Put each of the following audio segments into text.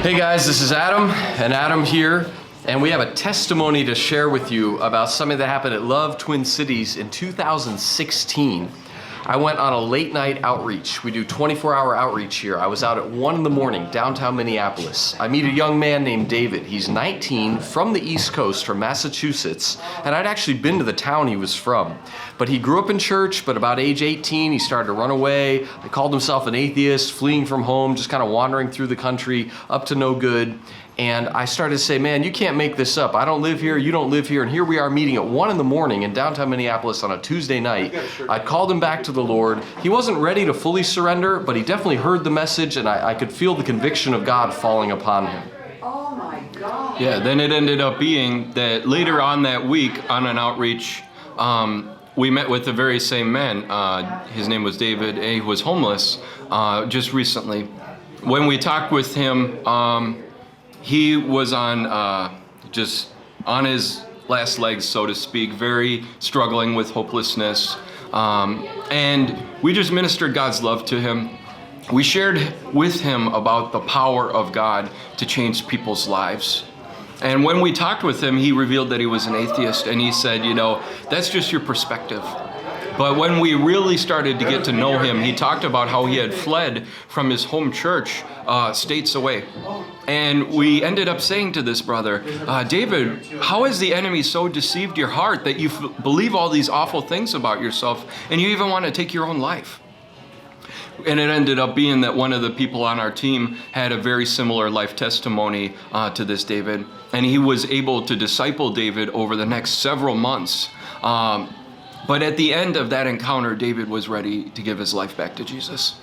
Hey guys, this is Adam, and Adam here, and we have a testimony to share with you about something that happened at Love Twin Cities in 2016. I went on a late night outreach. We do 24-hour outreach here. I was out at 1 in the morning, downtown Minneapolis. I meet a young man named David. He's 19, from the East Coast, from Massachusetts, and I'd actually been to the town he was from. But he grew up in church, but about age 18, he started to run away. He called himself an atheist, fleeing from home, just kind of wandering through the country, up to no good. And I started to say, man, you can't make this up. I don't live here, you don't live here. And here we are meeting at 1 in the morning in downtown Minneapolis on a Tuesday night. I called him back to the Lord. He wasn't ready to fully surrender, but he definitely heard the message, and I could feel the conviction of God falling upon him. Oh my God. Yeah, then it ended up being that later on that week on an outreach, we met with the very same man. His name was David. He was homeless just recently. When we talked with him, he was on just on his last legs, so to speak, very struggling with hopelessness. And we just ministered God's love to him. We shared with him about the power of God to change people's lives. And when we talked with him, he revealed that he was an atheist, and he said, you know, that's just your perspective. But when we really started to get to know him, he talked about how he had fled from his home church states away. And we ended up saying to this brother, David, how has the enemy so deceived your heart that you believe all these awful things about yourself and you even want to take your own life? And it ended up being that one of the people on our team had a very similar life testimony to this David. And he was able to disciple David over the next several months. But at the end of that encounter, David was ready to give his life back to Jesus.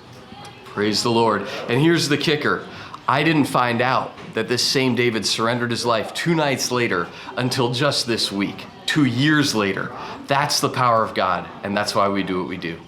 Praise the Lord. And here's the kicker. I didn't find out that this same David surrendered his life 2 nights later until just this week, 2 years later. That's the power of God, and that's why we do what we do.